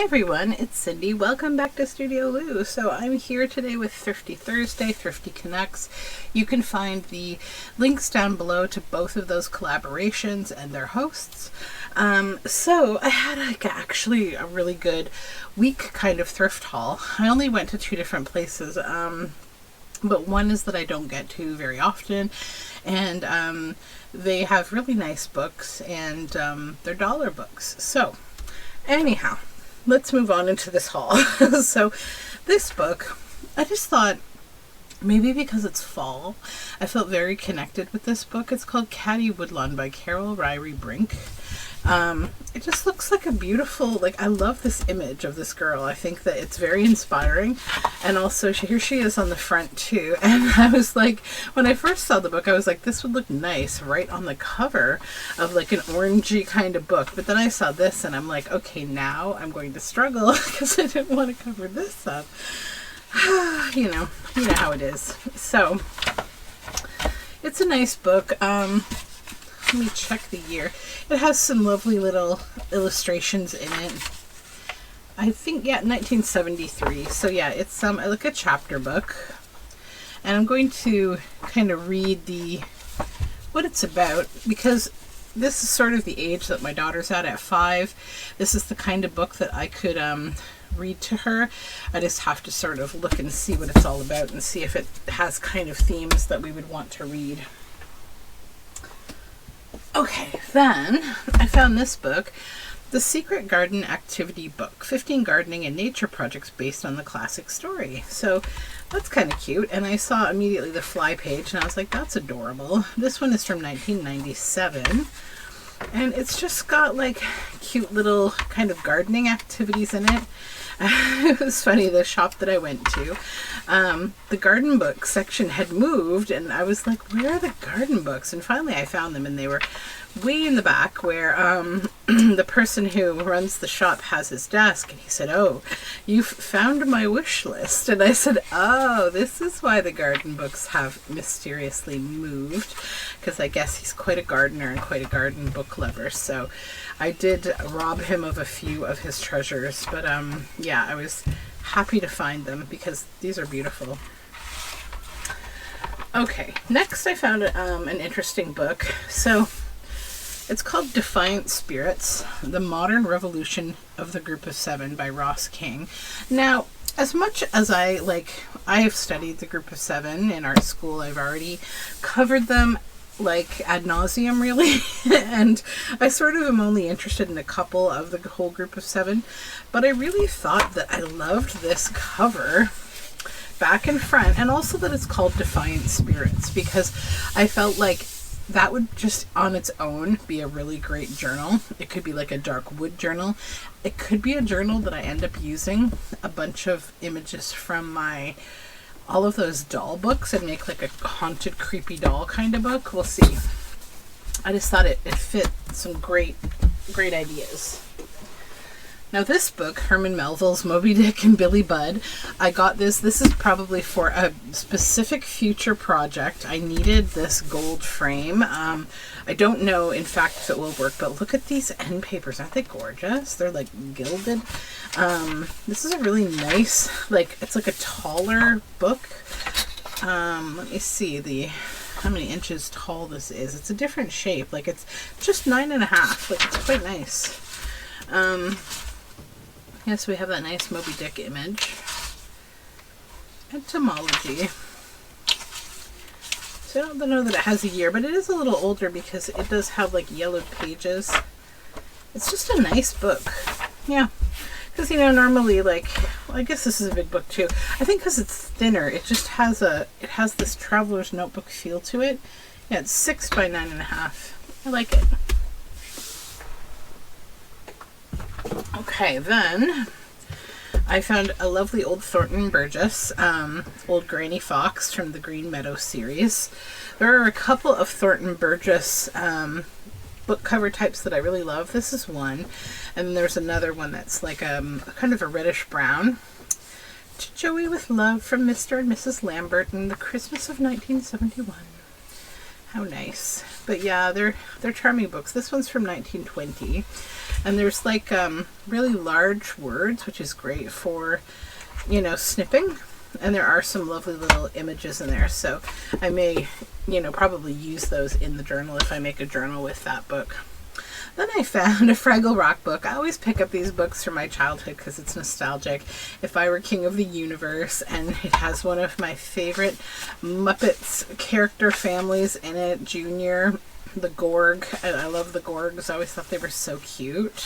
Hi everyone, it's Cindy. Welcome back to Studioloo. So I'm here today with Thrifty Thursday, Thrifty Canucks. You can find the links down below to both of those collaborations and their hosts. So I had actually a really good week kind of thrift haul. I only went to two different places, but one is that I don't get to very often, and they have really nice books, and they're dollar books. So anyhow, let's move on into this haul. So this book, I just thought, maybe because it's fall, I felt very connected with this book. It's called Caddy Woodlawn by Carol Ryrie Brink. It just looks like a beautiful, I love this image of this girl. I think that it's very inspiring, and also here she is on the front too. And I was like, when I first saw the book, I was like, this would look nice right on the cover of like an orangey kind of book. But then I saw this and I'm like, okay, now I'm going to struggle because I didn't want to cover this up. you know how it is. So it's a nice book. Let me check the year. It has some lovely little illustrations in it. I think, yeah, 1973. So yeah, it's like a chapter book. And I'm going to kind of read what it's about, because this is sort of the age that my daughter's at 5. This is the kind of book that I could read to her. I just have to sort of look and see what it's all about and see if it has kind of themes that we would want to read. Okay, then I found this book, The Secret Garden Activity Book, 15 Gardening and Nature Projects Based on the Classic Story. So that's kind of cute. And I saw immediately the fly page and I was like, that's adorable. This one is from 1997. And it's just got like cute little kind of gardening activities in it. It was funny, the shop that I went to, the garden book section had moved, and I was like, where are the garden books? And finally I found them, and they were way in the back where the person who runs the shop has his desk. And he said, oh, you've found my wish list. And I said, oh, this is why the garden books have mysteriously moved, because I guess he's quite a gardener and quite a garden book lover. So I did rob him of a few of his treasures, but yeah, I was happy to find them because these are beautiful. Okay, next I found an interesting book. So it's called Defiant Spirits, The Modern Revolution of the Group of Seven by Ross King. Now, as much as I have studied the Group of Seven in our school, I've already covered them like ad nauseum, really. And I sort of am only interested in a couple of the whole Group of Seven, but I really thought that I loved this cover back and front, and also that it's called Defiant Spirits, because I felt like that would just on its own be a really great journal. It could be like a dark wood journal. It could be a journal that I end up using a bunch of images from all of those doll books and make like a haunted, creepy doll kind of book. We'll see. I just thought it fit some great ideas. Now this book, Herman Melville's Moby Dick and Billy Budd, I got this. This is probably for a specific future project. I needed this gold frame. I don't know, in fact, if it will work, but look at these end papers. Aren't they gorgeous? They're like gilded. This is a really nice, it's like a taller book. Let me see how many inches tall this is. It's a different shape. It's just 9.5. It's quite nice. Yes, we have that nice Moby Dick image. Etymology. So I don't know that it has a year, but it is a little older because it does have yellowed pages. It's just a nice book. Yeah. Because, normally, I guess this is a big book too. I think because it's thinner, it just has this traveler's notebook feel to it. Yeah, it's 6 by 9.5. I like it. Okay, then I found a lovely old Thornton Burgess, Old Granny Fox from the Green Meadow series. There are a couple of Thornton Burgess book cover types that I really love. This is one, and then there's another one that's like kind of a reddish brown. To Joey with love from Mr. and Mrs. Lambert in the Christmas of 1971. How nice. But yeah, they're charming books. This one's from 1920, and there's like really large words, which is great for, you know, snipping. And there are some lovely little images in there, so I may, you know, probably use those in the journal if I make a journal with that book. Then I found a Fraggle Rock book. I always pick up these books from my childhood because it's nostalgic. If I Were King of the Universe, and it has one of my favorite Muppets character families in it, Junior, the Gorg, and I love the Gorgs. I always thought they were so cute.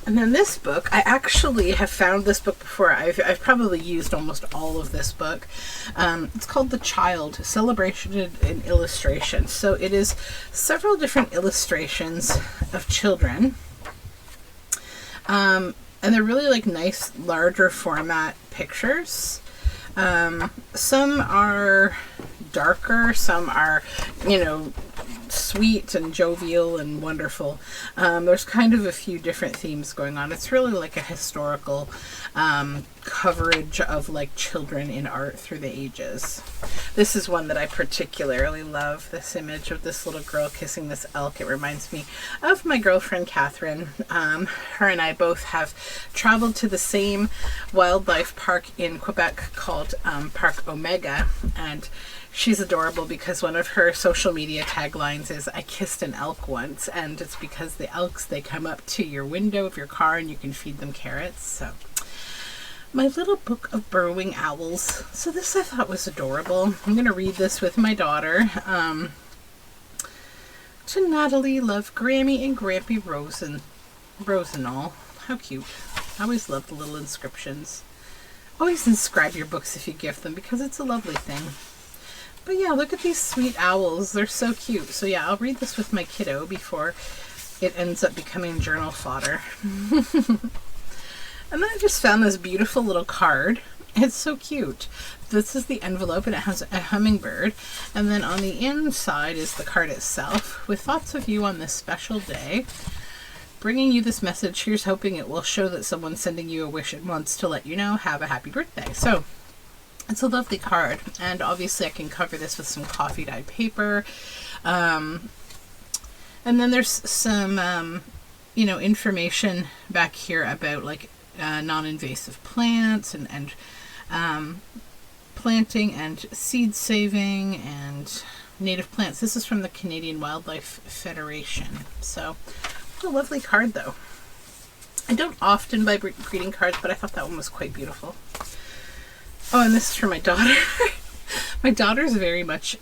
And then this book, I actually have found this book before. I've probably used almost all of this book. It's called The Child, Celebration in Illustration. So it is several different illustrations of children. And they're really like nice, larger format pictures. Some are darker, some are, you know, sweet and jovial and wonderful. There's kind of a few different themes going on. It's really like a historical coverage of like children in art through the ages. This is one that I particularly love, this image of this little girl kissing this elk. It reminds me of my girlfriend Catherine. Her and I both have traveled to the same wildlife park in Quebec called Park Omega, and she's adorable because one of her social media taglines is, "I kissed an elk once," and it's because the elks, they come up to your window of your car and you can feed them carrots. So my little book of burrowing owls. So this I thought was adorable. I'm going to read this with my daughter. To Natalie, love Grammy and Grampy Rosenall. How cute. I always love the little inscriptions. Always inscribe your books if you gift them because it's a lovely thing. But yeah, look at these sweet owls. They're so cute. So yeah, I'll read this with my kiddo before it ends up becoming journal fodder. And then I just found this beautiful little card. It's so cute. This is the envelope and it has a hummingbird. And then on the inside is the card itself with thoughts of you on this special day. Bringing you this message. Here's hoping it will show that someone's sending you a wish and wants to let you know. Have a happy birthday. So it's a lovely card, and obviously I can cover this with some coffee dyed paper. And then there's some, you know, information back here about like non-invasive plants and planting and seed saving and native plants. This is from the Canadian Wildlife Federation. So what a lovely card though. I don't often buy greeting cards, but I thought that one was quite beautiful. Oh, and this is for my daughter. My daughter's very much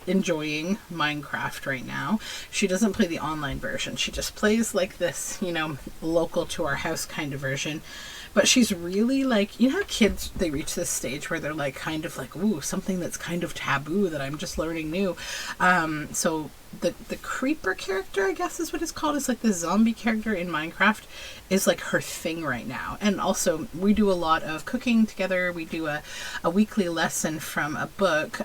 enjoying Minecraft right now. She doesn't play the online version. She just plays like this, you know, local to our house kind of version. But she's really like, you know how kids, they reach this stage where they're like kind of like, ooh, something that's kind of taboo that I'm just learning new. So the creeper character, I guess is what it's called, is like the zombie character in Minecraft is like her thing right now. And also we do a lot of cooking together. We do a weekly lesson from a book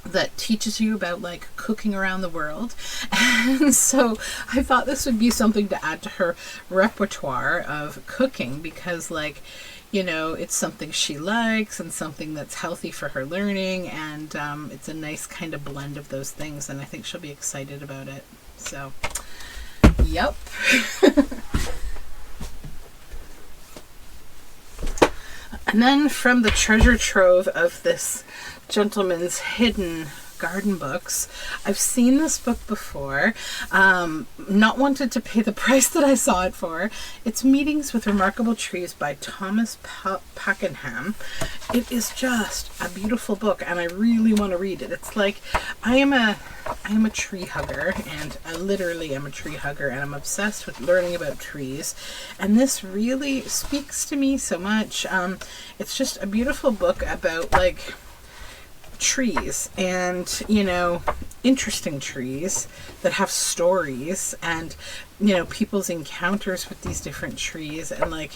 that teaches you about like cooking around the world. And so I thought this would be something to add to her repertoire of cooking because, like, you know, it's something she likes and something that's healthy for her learning, and it's a nice kind of blend of those things, and I think she'll be excited about it. So, yep. And then from the treasure trove of this gentleman's hidden garden books, I've seen this book before, not wanted to pay the price that I saw it for. It's Meetings with Remarkable Trees by Thomas Pakenham. It is just a beautiful book, and I really want to read it. It's like, I am a tree hugger, and I literally am a tree hugger, and I'm obsessed with learning about trees, and this really speaks to me so much. It's just a beautiful book about like trees, and, you know, interesting trees that have stories, and, you know, people's encounters with these different trees, and like,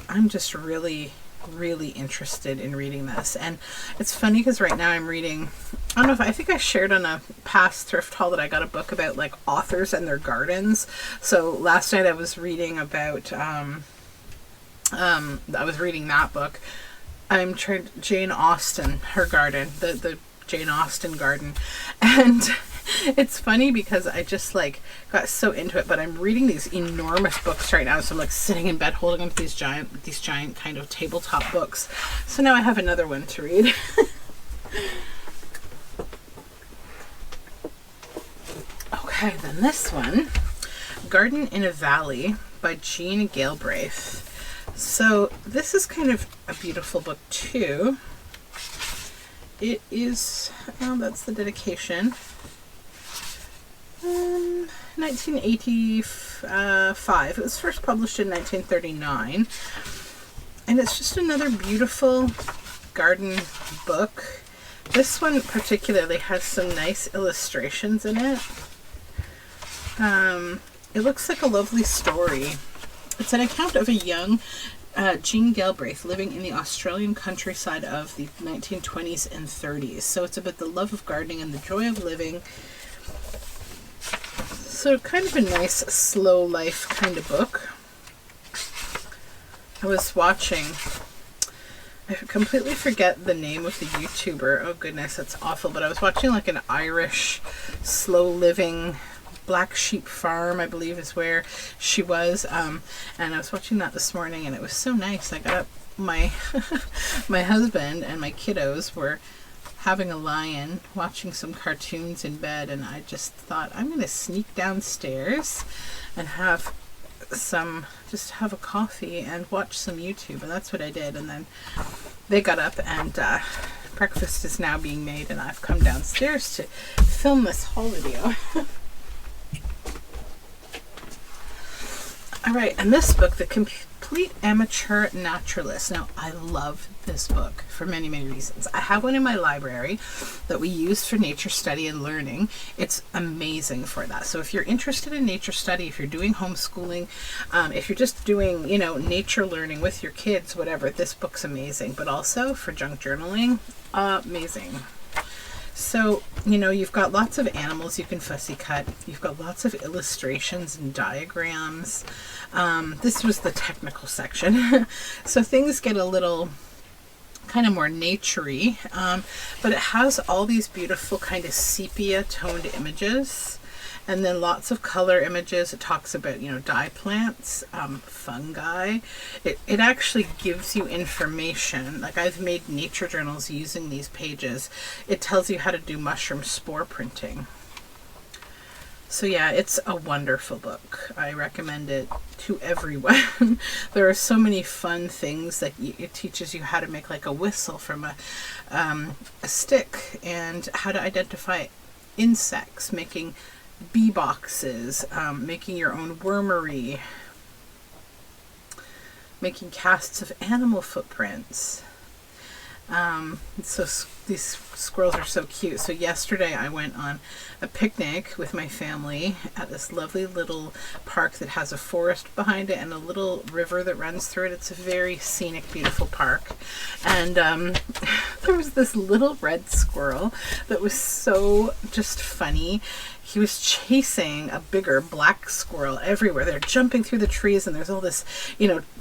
I'm just really interested in reading this. And it's funny because right now I'm reading, I don't know if I think I shared on a past thrift haul that I got a book about like authors and their gardens. So last night I was reading about I was reading that book. I'm trying Jane Austen, her garden, the Jane Austen garden. And it's funny because I just like got so into it, but I'm reading these enormous books right now. So I'm like sitting in bed holding onto these giant kind of tabletop books. So now I have another one to read. Okay, then this one, Garden in a Valley by Jean Galbraith. So this is kind of a beautiful book too. It is, that's the dedication, 1985. It was first published in 1939. And it's just another beautiful garden book. This one particularly has some nice illustrations in it. It looks like a lovely story. It's an account of a young Jean Galbraith living in the Australian countryside of the 1920s and 30s. So it's about the love of gardening and the joy of living. So kind of a nice slow life kind of book. I was watching, I completely forget the name of the YouTuber. Oh goodness, that's awful. But I was watching like an Irish slow living Black Sheep Farm, I believe is where she was, and I was watching that this morning, and it was so nice. I got up, my my husband and my kiddos were having a lie-in, watching some cartoons in bed, and I just thought, I'm going to sneak downstairs and have a coffee and watch some YouTube, and that's what I did. And then they got up, and breakfast is now being made, and I've come downstairs to film this haul video. All right, and this book, The Complete Amateur Naturalist. Now, I love this book for many, many reasons. I have one in my library that we use for nature study and learning. It's amazing for that. So if you're interested in nature study, if you're doing homeschooling, if you're just doing, nature learning with your kids, whatever, this book's amazing. But also for junk journaling, amazing. So, you've got lots of animals you can fussy cut. You've got lots of illustrations and diagrams. This was the technical section. So things get a little kind of more naturey, but it has all these beautiful kind of sepia toned images. And then lots of color images. It talks about, dye plants, fungi. It actually gives you information. Like I've made nature journals using these pages. It tells you how to do mushroom spore printing. So yeah, it's a wonderful book. I recommend it to everyone. There are so many fun things that it teaches you how to make like a whistle from a stick, and how to identify insects, making bee boxes, making your own wormery, making casts of animal footprints. So these squirrels are so cute. So yesterday I went on a picnic with my family at this lovely little park that has a forest behind it and a little river that runs through it. It's a very scenic, beautiful park. And there was this little red squirrel that was so just funny. He was chasing a bigger black squirrel everywhere. They're jumping through the trees, and there's all this,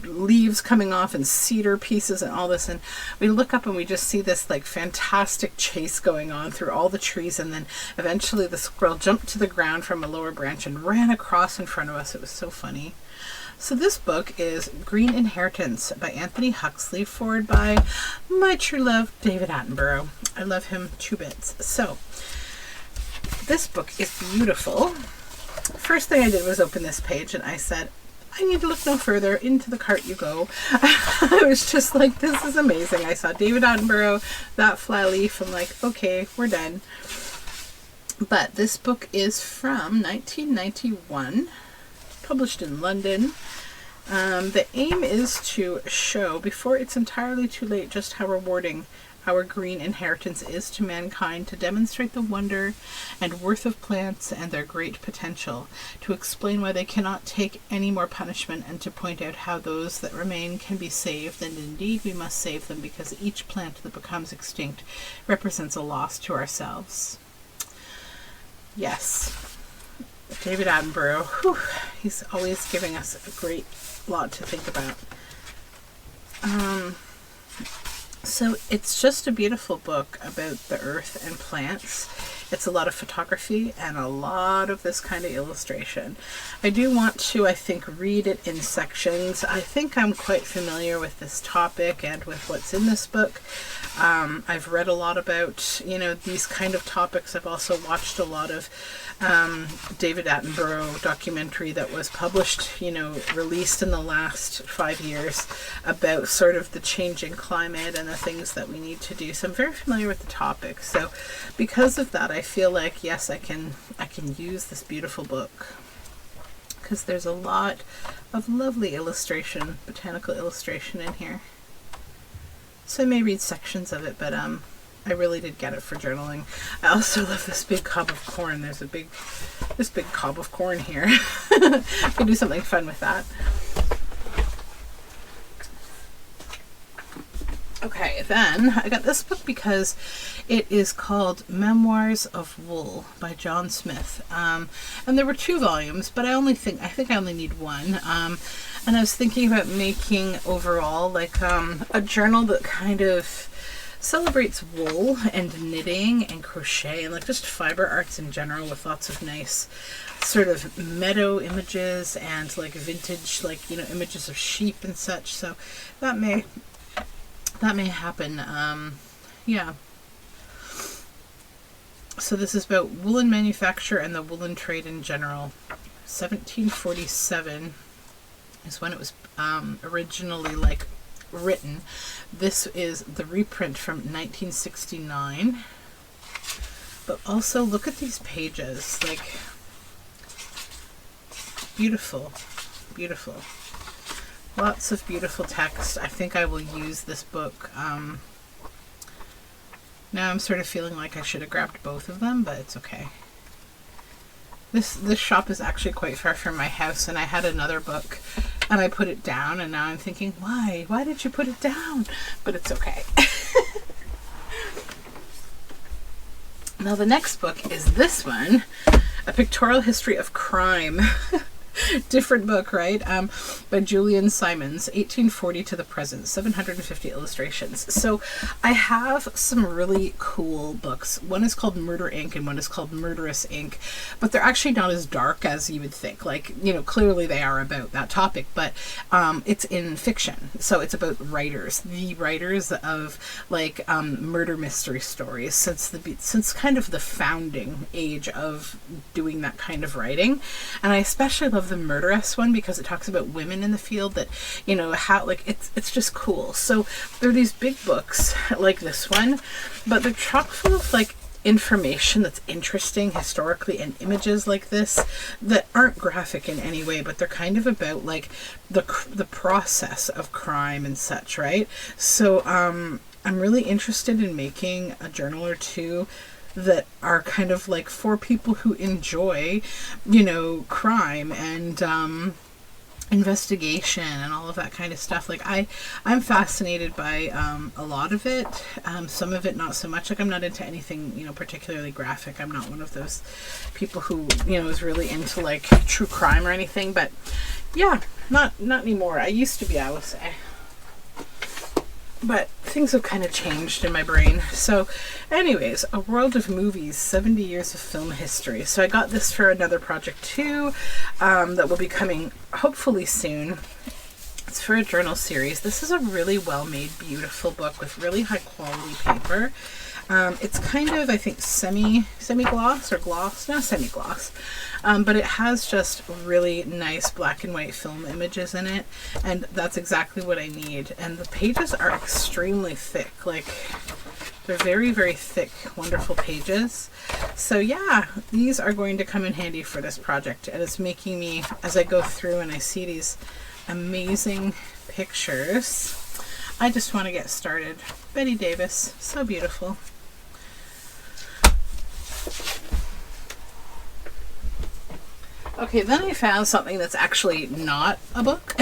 leaves coming off and cedar pieces and all this. And we look up and we just see this like fantastic chase going on through all the trees. And then eventually the squirrel jumped to the ground from a lower branch and ran across in front of us. It was so funny. So this book is Green Inheritance by Anthony Huxley, forward by my true love, David Attenborough. I love him 2 bits. So this book is beautiful. First thing I did was open this page, and I said, I need to look no further. Into the cart you go. I was just like, this is amazing. I saw David Attenborough, that flyleaf. I'm like, okay, we're done. But this book is from 1991, published in London. The aim is to show, before it's entirely too late, just how rewarding our green inheritance is to mankind, to demonstrate the wonder and worth of plants and their great potential, to explain why they cannot take any more punishment, and to point out how those that remain can be saved. And indeed we must save them, because each plant that becomes extinct represents a loss to ourselves. Yes, David Attenborough, whew, he's always giving us a great lot to think about. So it's just a beautiful book about the earth and plants. It's a lot of photography and a lot of this kind of illustration. I do want to, I think, read it in sections. I think I'm quite familiar with this topic and with what's in this book. I've read a lot about, you know, these kind of topics. I've also watched a lot of David Attenborough documentary that was published, you know, released in the last 5 years about sort of the changing climate and the things that we need to do. So I'm very familiar with the topic. So because of that, I feel like, yes, I can use this beautiful book, because there's a lot of lovely illustration, botanical illustration in here. So I may read sections of it, but I really did get it for journaling. I also love this big cob of corn. There's this big cob of corn here. I can do something fun with that. Okay, then I got this book because it is called Memoirs of Wool by John Smith. And there were 2 volumes, but I think I only need 1. And I was thinking about making overall like a journal that kind of celebrates wool and knitting and crochet and like just fiber arts in general, with lots of nice sort of meadow images and like vintage, like, you know, images of sheep and such. So that may happen. Yeah. So this is about woolen manufacture and the woolen trade in general. 1747 is when it was originally like written. This is the reprint from 1969. But also look at these pages, like beautiful, beautiful. Lots of beautiful text. I think I will use this book. Now I'm sort of feeling like I should have grabbed both of them, but it's okay. This shop is actually quite far from my house, and I had another book and I put it down, and now I'm thinking, why? Why did you put it down? But it's okay. Now the next book is this one, A Pictorial History of Crime. Different book, right? By Julian Simons, 1840 to the present, 750 illustrations. So I have some really cool books. One is called Murder Inc. and one is called Murderous Inc. But they're actually not as dark as you would think. Like, you know, clearly they are about that topic, but it's in fiction. So it's about writers, the writers of like murder mystery stories since kind of the founding age of doing that kind of writing. And I especially love the Murderess one because it talks about women in the field that, you know, how like it's just cool. So there are these big books like this one, but they're chock full of like information that's interesting historically and images like this that aren't graphic in any way, but they're kind of about like the process of crime and such, right? So I'm really interested in making a journal or two that are kind of like for people who enjoy, you know, crime and investigation and all of that kind of stuff. Like I'm fascinated by a lot of it. Some of it not so much. Like I'm not into anything, you know, particularly graphic. I'm not one of those people who, you know, is really into like true crime or anything. But yeah, not anymore. I used to be, I would say. But things have kind of changed in my brain. So anyways, A World of Movies, 70 Years of Film History. So I got this for another project too, that will be coming hopefully soon. It's for a journal series. This is a really well-made, beautiful book with really high quality paper. It's kind of, I think, semi-gloss or gloss, no, semi-gloss. But it has just really nice black and white film images in it, and that's exactly what I need. And the pages are extremely thick, like they're very, very thick, wonderful pages. So yeah, these are going to come in handy for this project, and it's making me, as I go through and I see these amazing pictures, I just want to get started. Betty Davis, so beautiful. Okay, Okay, then I found something that's actually not a book.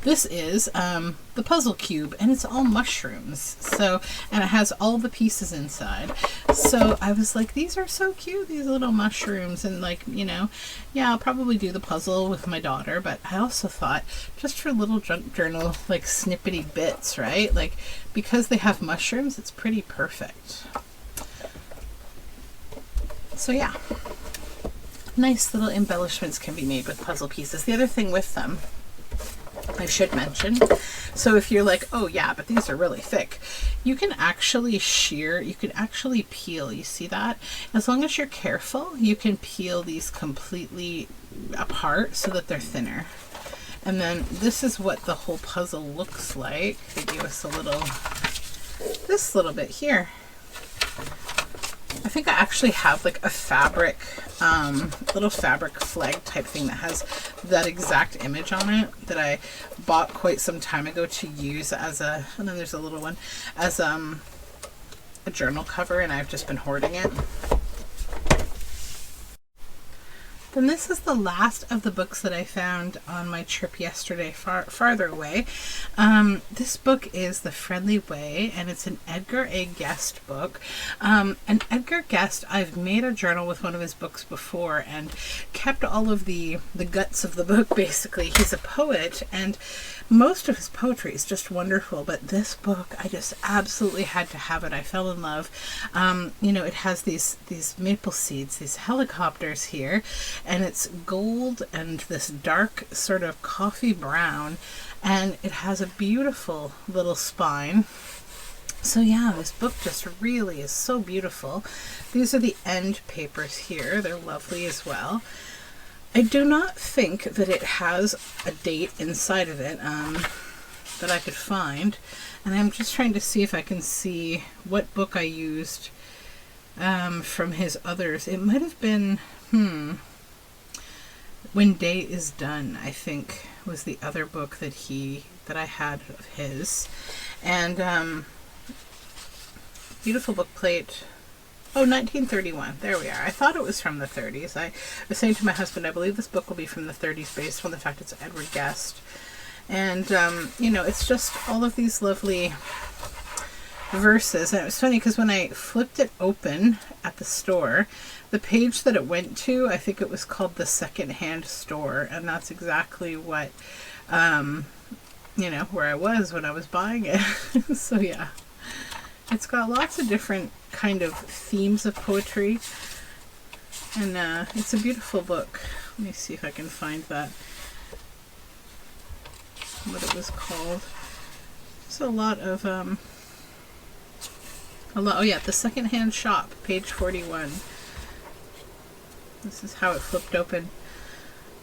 This is the puzzle cube, and it's all mushrooms. So, and it has all the pieces inside. So I was like, these are so cute, these little mushrooms. And like, you know, yeah, I'll probably do the puzzle with my daughter, but I also thought just for little junk journal, like snippety bits, right? Like, because they have mushrooms, it's pretty perfect. So yeah. Nice little embellishments can be made with puzzle pieces. The other thing with them, I should mention, so if you're like, oh yeah, but these are really thick, you can actually shear, you can actually peel, you see that? As long as you're careful, you can peel these completely apart so that they're thinner. And then this is what the whole puzzle looks like. They gave us a little, this little bit here. I think I actually have like a fabric, little fabric flag type thing that has that exact image on it that I bought quite some time ago to use as a, and then there's a little one, as a journal cover, and I've just been hoarding it. Then this is the last of the books that I found on my trip yesterday, farther away. This book is The Friendly Way, and it's an Edgar A. Guest book. And Edgar Guest, I've made a journal with one of his books before and kept all of the guts of the book, basically. He's a poet, and most of his poetry is just wonderful, but this book, I just absolutely had to have it. I fell in love. You know, it has these maple seeds, these helicopters here, and it's gold and this dark sort of coffee brown, and it has a beautiful little spine. So yeah, this book just really is so beautiful. These are the end papers here. They're lovely as well. I do not think that it has a date inside of it that I could find, and I'm just trying to see if I can see what book I used from his others. It might have been, When Day Is Done, I think, was the other book that I had of his. And beautiful book plate. Oh, 1931. There we are. I thought it was from the 30s. I was saying to my husband, I believe this book will be from the 30s based on the fact it's Edward Guest. And, you know, it's just all of these lovely verses. And it was funny because when I flipped it open at the store, the page that it went to, I think it was called the Secondhand Store. And that's exactly what, you know, where I was when I was buying it. So, yeah. It's got lots of different kind of themes of poetry, and it's a beautiful book. Let me see if I can find that, what it was called. There's a lot of oh yeah, The Secondhand Shop, page 41. This is how it flipped open.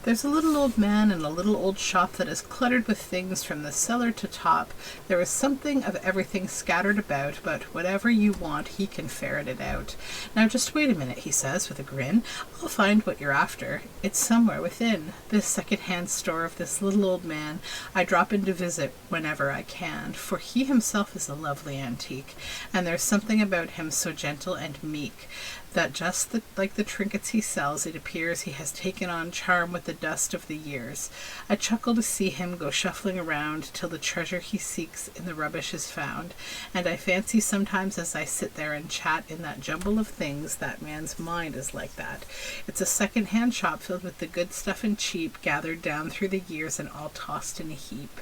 There's a little old man in a little old shop that is cluttered with things from the cellar to top. There is something of everything scattered about, but whatever you want, he can ferret it out. Now just wait a minute, he says with a grin. I'll find what you're after. It's somewhere within this second-hand store of this little old man. I drop in to visit whenever I can, for he himself is a lovely antique, and there's something about him so gentle and meek that just like the trinkets he sells, it appears he has taken on charm with the dust of the years. I chuckle to see him go shuffling around till the treasure he seeks in the rubbish is found, and I fancy sometimes as I sit there and chat in that jumble of things, that man's mind is like that. It's a second-hand shop filled with the good stuff and cheap, gathered down through the years and all tossed in a heap.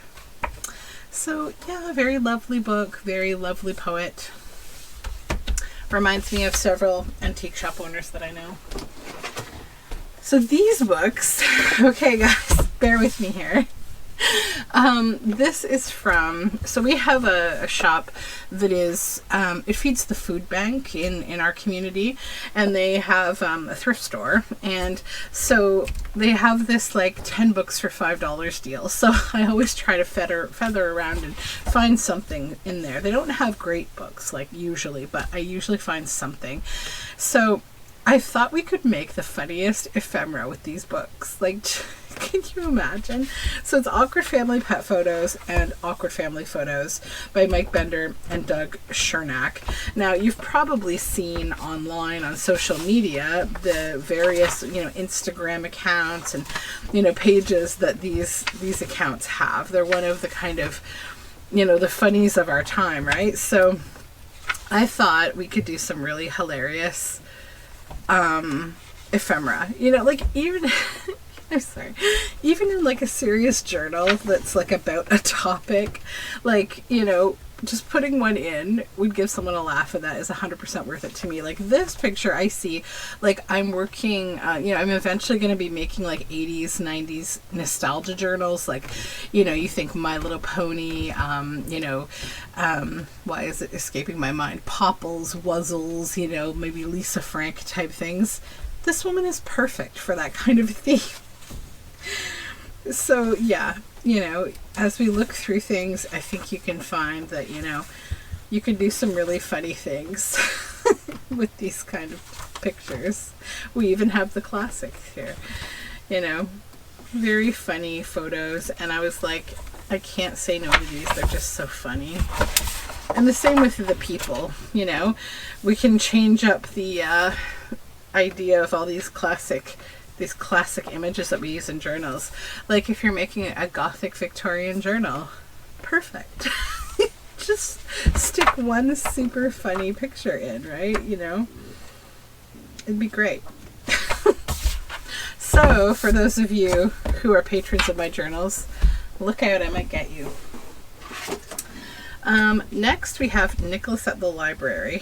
So yeah, very lovely book, very lovely poet. Reminds me of several antique shop owners that I know. So these books, okay guys, bear with me here. This is from, so we have a shop that is, it feeds the food bank in our community, and they have a thrift store, and so they have this like 10 books for $5 deal. So I always try to feather around and find something in there. They don't have great books like usually, but I usually find something. So I thought we could make the funniest ephemera with these books. Like, Can you imagine? So it's Awkward Family Pet Photos and Awkward Family Photos by Mike Bender and Doug Chernak. Now, you've probably seen online on social media the various, Instagram accounts and, pages that these accounts have. They're one of the kind of, the funnies of our time, right? So I thought we could do some really hilarious ephemera. Even I'm sorry, even in like a serious journal that's like about a topic, just putting one in would give someone a laugh, and that is 100% worth it to me. Like this picture I see, like I'm working, I'm eventually going to be making like 80s, 90s nostalgia journals. Like, you think My Little Pony, why is it escaping my mind? Popples, Wuzzles, maybe Lisa Frank type things. This woman is perfect for that kind of theme. So yeah, as we look through things, I think you can find that, you can do some really funny things with these kind of pictures. We even have the classics here, very funny photos. And I was like, I can't say no to these. They're just so funny. And the same with the people, we can change up the idea of all these classic images that we use in journals. Like if you're making a Gothic Victorian journal, perfect. Just stick one super funny picture in, right? It'd be great. So for those of you who are patrons of my journals, look out, I might get you. Next we have Nicholas at the Library.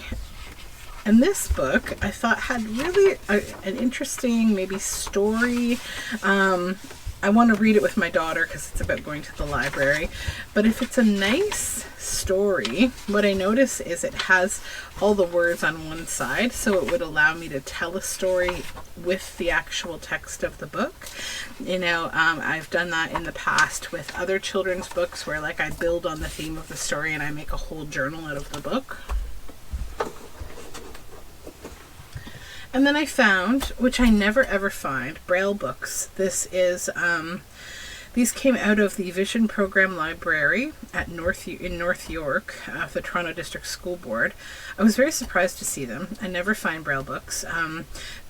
And this book, I thought, had really an interesting, maybe story. I want to read it with my daughter because it's about going to the library. But if it's a nice story, what I notice is it has all the words on one side, so it would allow me to tell a story with the actual text of the book. I've done that in the past with other children's books where, like, I build on the theme of the story and I make a whole journal out of the book. And then I found, which I never ever find, Braille books. This is, these came out of the Vision Program Library in North York, the Toronto District School Board. I was very surprised to see them. I never find Braille books.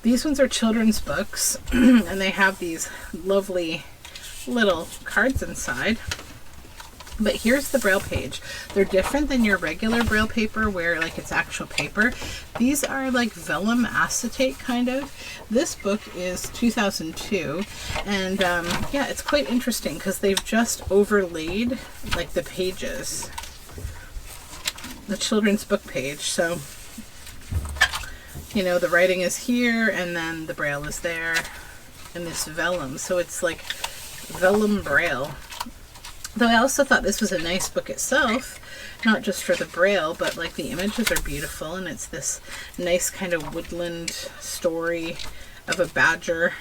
These ones are children's books, and they have these lovely little cards inside. But here's the Braille page. They're different than your regular Braille paper where like it's actual paper. These are like vellum acetate kind of. This book is 2002, and yeah, it's quite interesting because they've just overlaid like the pages, the children's book page. So the writing is here and then the Braille is there and this vellum. So it's like vellum Braille. Though I also thought this was a nice book itself, not just for the Braille, but like the images are beautiful, and it's this nice kind of woodland story of a badger.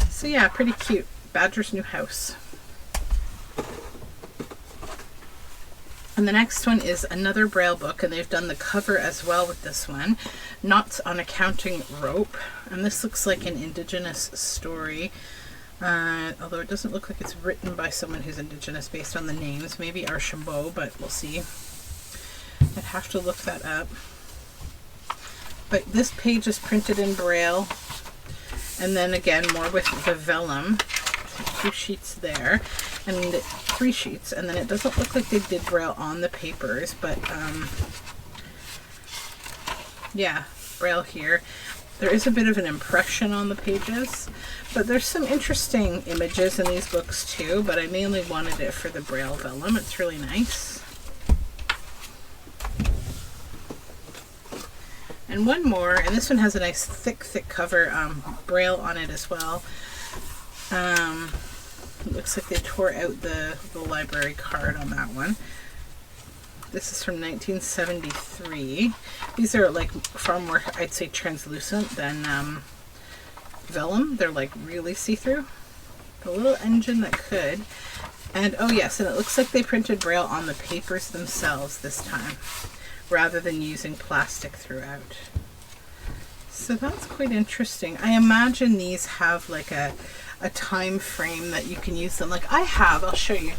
So yeah, pretty cute. Badger's New House. And the next one is another Braille book, and they've done the cover as well with this one. Knots on a Counting Rope. And this looks like an Indigenous story. Although it doesn't look like it's written by someone who's Indigenous based on the names. Maybe Archambault, but we'll see. I'd have to look that up. But this page is printed in Braille. And then again, more with the vellum. 2 sheets there. And 3 sheets. And then it doesn't look like they did Braille on the papers. But, yeah, Braille here. There is a bit of an impression on the pages, but there's some interesting images in these books too, but I mainly wanted it for the Braille vellum. It's really nice. And one more, and this one has a nice thick cover, Braille on it as well. It looks like they tore out the library card on that one. This is from 1973. These are like far more, I'd say, translucent than vellum. They're like really see-through. A little engine that could. And oh yes, and it looks like they printed Braille on the papers themselves this time, rather than using plastic throughout. So that's quite interesting. I imagine these have like a a time frame that you can use them. Like I have, I'll show you.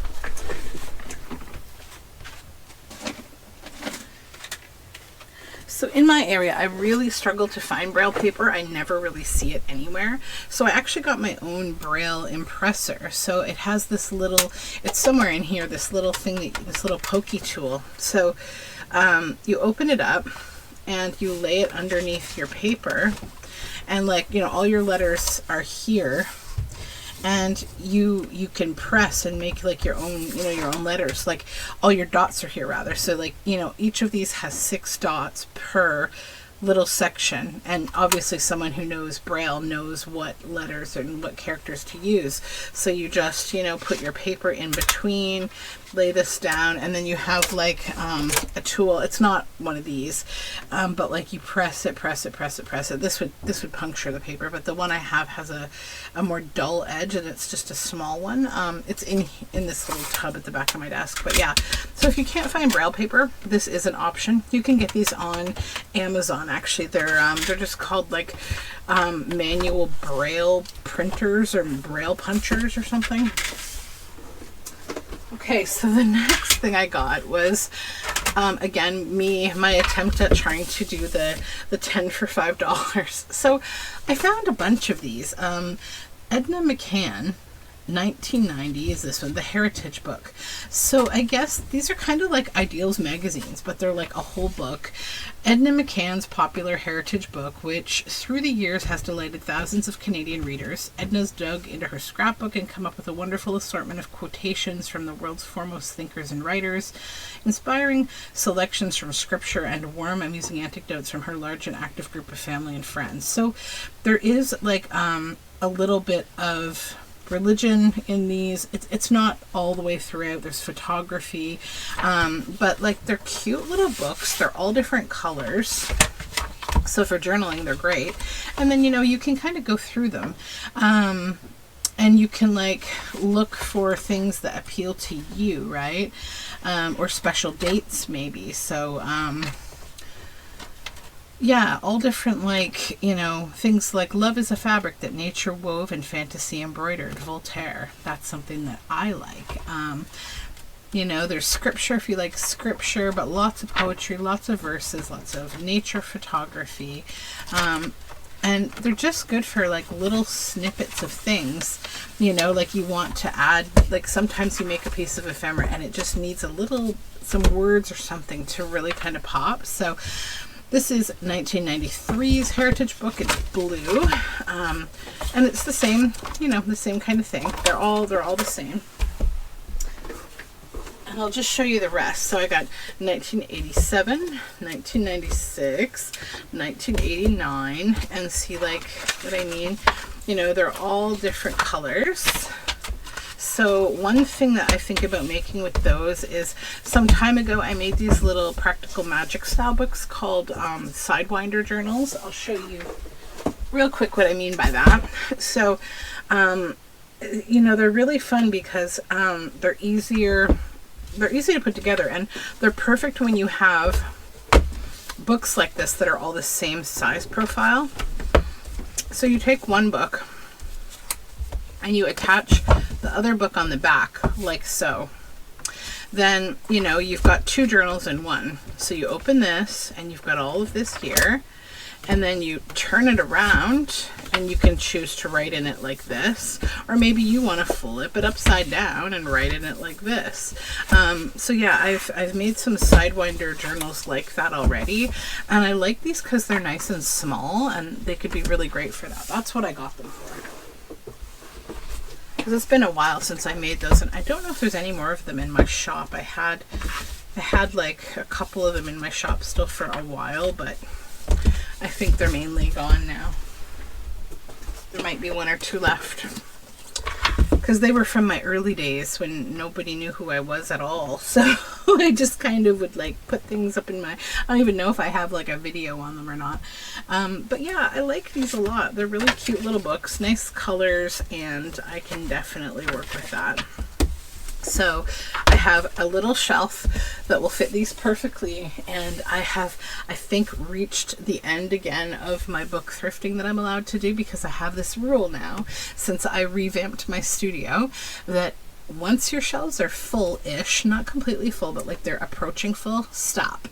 So in my area, I really struggle to find Braille paper. I never really see it anywhere. So I actually got my own Braille Impressor. So it has this little, it's somewhere in here, this little thing, this little pokey tool. So you open it up and you lay it underneath your paper, and like, you know, all your letters are here. And you can press and make like your own, you know, your own letters. Like all your dots are here rather. So like, you know, each of these has 6 dots per little section, and obviously someone who knows Braille knows what letters and what characters to use. So you just, you know, put your paper in between, lay this down, and then you have like a tool. It's not one of these, but like you press it. This would puncture the paper, but the one I have has a more dull edge, and it's just a small one. It's in this little tub at the back of my desk. But yeah, so if you can't find Braille paper, this is an option. You can get these on Amazon. Actually, they're just called like manual Braille printers or Braille punchers or something. Okay, so the next thing I got was, again, my attempt at trying to do the 10 for $5. So I found a bunch of these. Edna McCann, 1990 is this one, the Heritage book. So I guess these are kind of like Ideals magazines, but they're like a whole book. Edna McCann's popular heritage book, which through the years has delighted thousands of Canadian readers. Edna's dug into her scrapbook and come up with a wonderful assortment of quotations from the world's foremost thinkers and writers, inspiring selections from scripture, and warm, amusing anecdotes from her large and active group of family and friends. So there is like a little bit of religion in these. It's not all the way throughout. There's photography, but like they're cute little books. They're all different colors, so for journaling they're great. And then, you know, you can kind of go through them, and you can like look for things that appeal to you, right? Or special dates maybe. So yeah, all different, like, you know, things like love is a fabric that nature wove and fantasy embroidered, Voltaire. That's something that I like. You know, there's scripture if you like scripture, but lots of poetry, lots of verses, lots of nature photography. And they're just good for like little snippets of things, you know, like you want to add, like sometimes you make a piece of ephemera and it just needs some words or something to really kind of pop. So this is 1993's Heritage book. It's blue, and it's the same, you know, the same kind of thing. They're all the same. And I'll just show you the rest. So I got 1987, 1996, 1989, and see like what I mean. You know, they're all different colors. So one thing that I think about making with those is, some time ago I made these little practical magic style books called Sidewinder Journals. I'll show you real quick what I mean by that. So, you know, they're really fun because they're easy to put together, and they're perfect when you have books like this that are all the same size profile. So you take one book and you attach the other book on the back like so. Then, you know, you've got 2 journals in one. So you open this and you've got all of this here, and then you turn it around and you can choose to write in it like this, or maybe you want to flip it upside down and write in it like this. So yeah, I've made some Sidewinder journals like that already, and I like these because they're nice and small and they could be really great for that. That's what I got them for. Because it's been a while since I made those, and I don't know if there's any more of them in my shop. I had like a couple of them in my shop still for a while, but I think they're mainly gone now. There might be 1 or 2 left, because they were from my early days when nobody knew who I was at all. So I just kind of would like put things up in my, I don't even know if I have like a video on them or not. But yeah, I like these a lot. They're really cute little books, nice colors, and I can definitely work with that. So I have a little shelf that will fit these perfectly, and I have, I think, reached the end again of my book thrifting that I'm allowed to do, because I have this rule now since I revamped my studio that once your shelves are full-ish, not completely full, but like they're approaching full, stop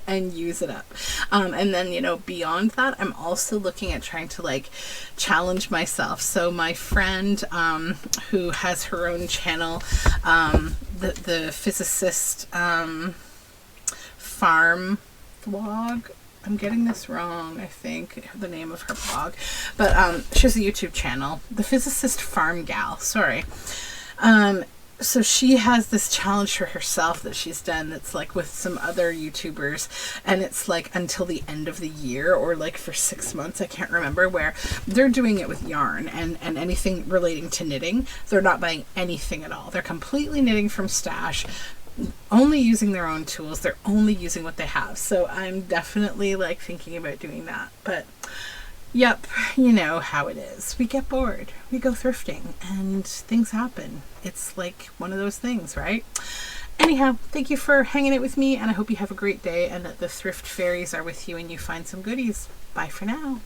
and use it up. And then, you know, beyond that, I'm also looking at trying to like challenge myself. So my friend who has her own channel, the physicist farm vlog, I'm getting this wrong, I think, the name of her blog, but she has a YouTube channel, the physicist farm gal, sorry. So she has this challenge for herself that she's done that's like with some other YouTubers, and it's like until the end of the year, or like for 6 months, I can't remember, where they're doing it with yarn and anything relating to knitting. They're not buying anything at all. They're completely knitting from stash, only using their own tools. They're only using what they have. So I'm definitely like thinking about doing that. But yep, you know how it is. We get bored, we go thrifting, and things happen. It's like one of those things, right? Anyhow, thank you for hanging out with me, and I hope you have a great day and that the thrift fairies are with you and you find some goodies. Bye for now.